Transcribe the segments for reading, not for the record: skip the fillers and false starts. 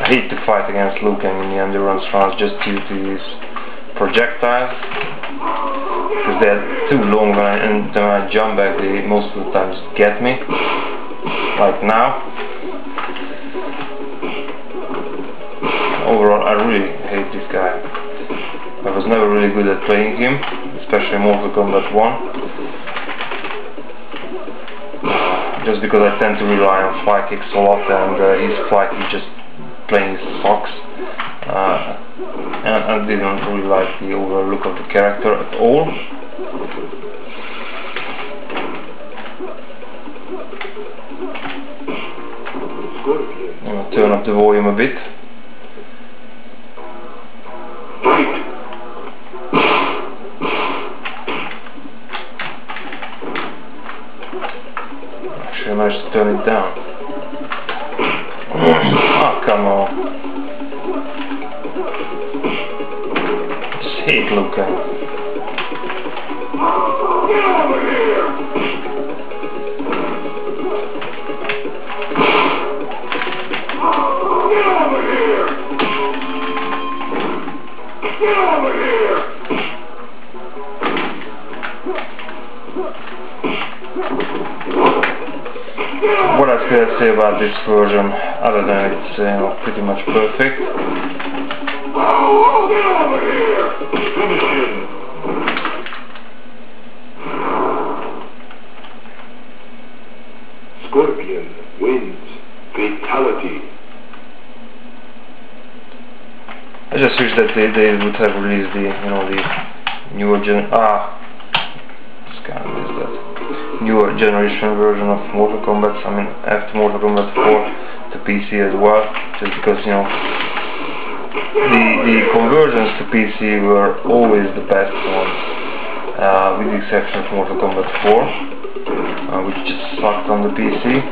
hate to fight against Liu Kang in the endurance rounds just due to his projectiles, because they're too long, and when I jump back they most of the time just get me, like now. Overall I really hate this guy. I was never really good at playing him, especially Mortal Kombat 1, just because I tend to rely on fly kicks a lot, and his fly kick just plain sucks. And I didn't really like the overall look of the character at all. I'm gonna turn up the volume a bit. Actually I managed to turn it down. Oh, come on. Just hate Liu Kang. Get over here! Get over here! Get over here! What else can I say about this version, other than it's pretty much perfect? Oh, get over here! Finish him! Scorpion wins. Fatality. I just wish that they would have released the newer newer generation version of Mortal Kombat. I mean, after Mortal Kombat 4 to PC as well, just because the conversions to PC were always the best ones, with the exception of Mortal Kombat 4, which just sucked on the PC.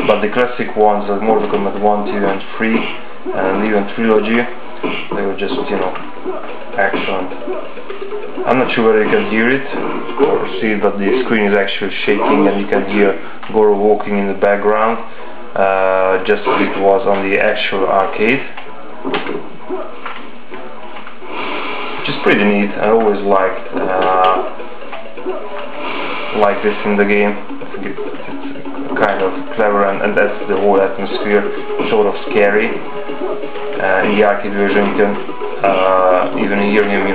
But the classic ones, Mortal Kombat 1, 2 and 3, and even Trilogy, they were just, excellent. I'm not sure whether you can hear it or see it, but the screen is actually shaking and you can hear Goro walking in the background, just as it was on the actual arcade. Which is pretty neat. I always liked this in the game. I think it's kind of clever, and that's the whole atmosphere, sort of scary. In the arcade version you can even hear him,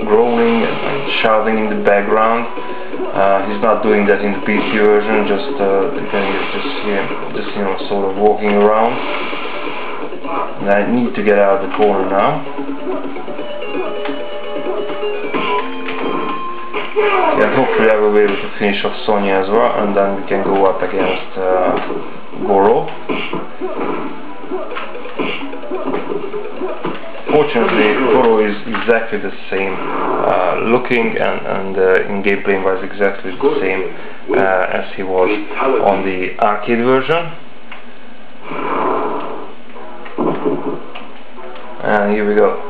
growling and shouting in the background. He's not doing that in the PC version, just you can hear him sort of walking around. And I need to get out of the corner now. Yeah, hopefully I will be able to finish off Sonya as well, and then we can go up against Goro. Fortunately, Goro is exactly the same looking and in gameplay wise exactly the same as he was on the arcade version. And here we go.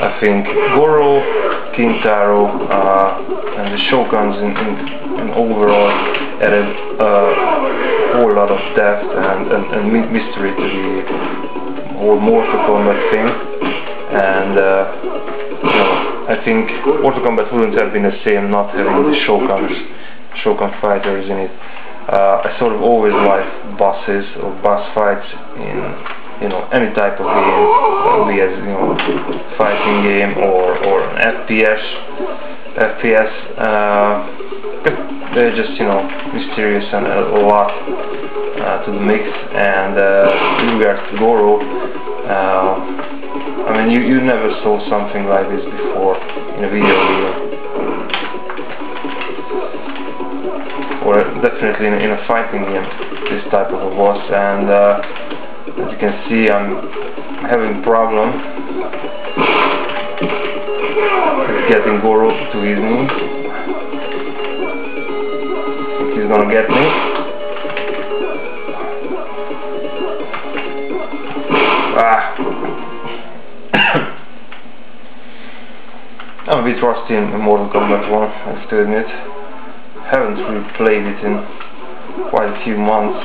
I think Goro, Kintaro, and the Shoguns in overall added a whole lot of depth and mystery to the whole Mortal Kombat thing. And I think Mortal Kombat wouldn't have been the same not having the Shogun fighters in it. I sort of always liked bosses or boss fights in any type of game, be as fighting game or an FPS. They're just mysterious and a lot to the mix. And in regards to Goro, I mean you never saw something like this before in a video game, or definitely in a fighting game, this type of a boss. And as you can see, I'm having problem getting Goro to his knees. I think he's gonna get me. I'm a bit rusty in Mortal Kombat 1, I have to admit. Haven't really played it in quite a few months.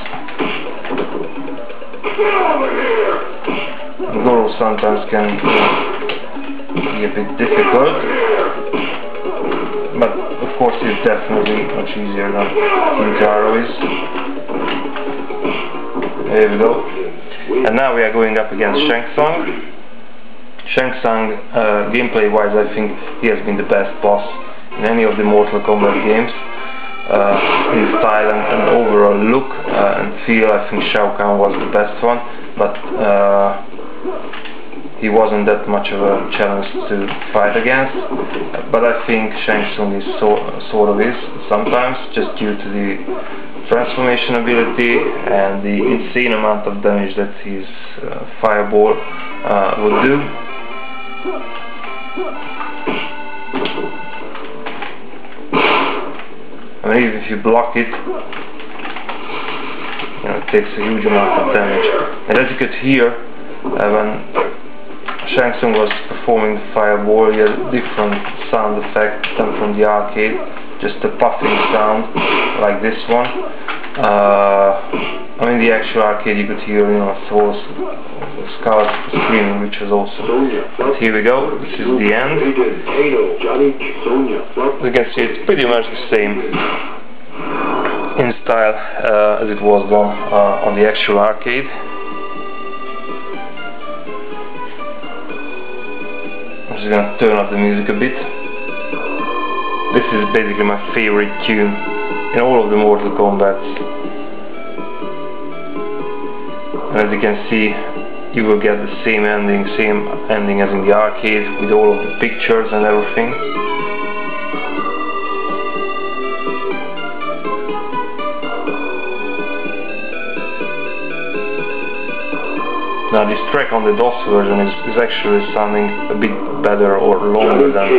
Goro sometimes can be a bit difficult, but of course it's definitely much easier than Kintaro is. There we go. And now we are going up against Shang Tsung. Shang Tsung, gameplay wise, I think he has been the best boss in any of the Mortal Kombat games. In style and overall look and feel, I think Shao Kahn was the best one, but he wasn't that much of a challenge to fight against. But I think Shang Tsung is sort of is sometimes, just due to the transformation ability and the insane amount of damage that his fireball would do. I mean, even if you block it, you know, it takes a huge amount of damage. And as you could hear, when Shang Tsung was performing the fireball, he had a different sound effect than from the arcade, just a puffing sound like this one. I mean, the actual arcade you could hear, you know, Scarlet screaming, which was awesome. But here we go, this is the end. As you can see, it's pretty much the same in style as it was done on the actual arcade. I'm just gonna turn up the music a bit. This is basically my favorite tune in all of the Mortal Kombats. And as you can see, you will get the same ending as in the arcade, with all of the pictures and everything. Now this track on the DOS version is actually sounding a bit better or longer than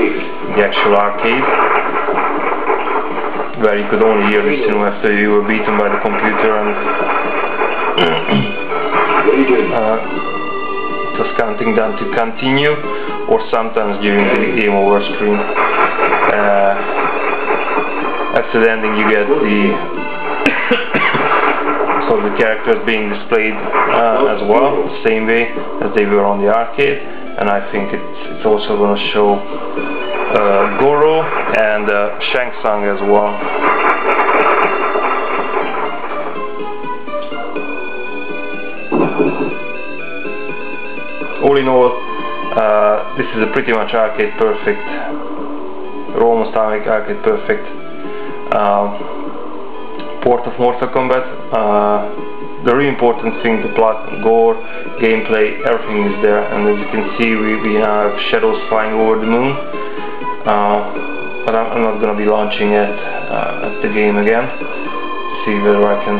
the actual arcade, where you could only hear this, you know, after you were beaten by the computer and it was counting down to continue, or sometimes during the game over screen. After the ending you get the so the characters being displayed as well, the same way as they were on the arcade, and I think it's also going to show Goro and Shang Tsung as well. All in all, this is a pretty much arcade perfect, or almost arcade perfect port of Mortal Kombat. The really important thing, the plot, gore, gameplay, everything is there, and as you can see we have shadows flying over the moon, but I'm not going to be launching it at the game again to see whether I can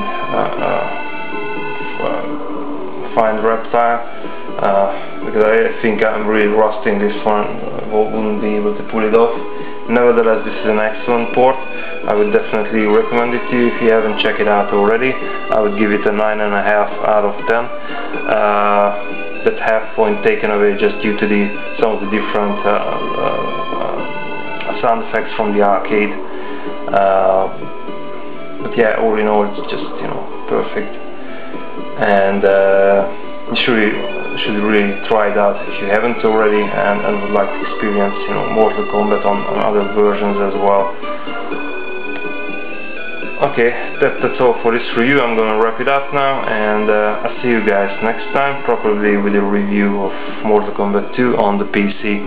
find Reptile, because I think I'm really rusty in this one, wouldn't be able to pull it off. Nevertheless, this is an excellent port. I would definitely recommend it to you if you haven't checked it out already. I would give it a 9.5 out of 10. That half point taken away just due to some of the different sound effects from the arcade. But yeah, all in all, it's just, you know, perfect. And you should really try it out if you haven't already, and would like to experience, you know, Mortal Kombat on other versions as well. Okay, that's all for this review. I'm gonna wrap it up now, and I'll see you guys next time, probably with a review of Mortal Kombat 2 on the PC.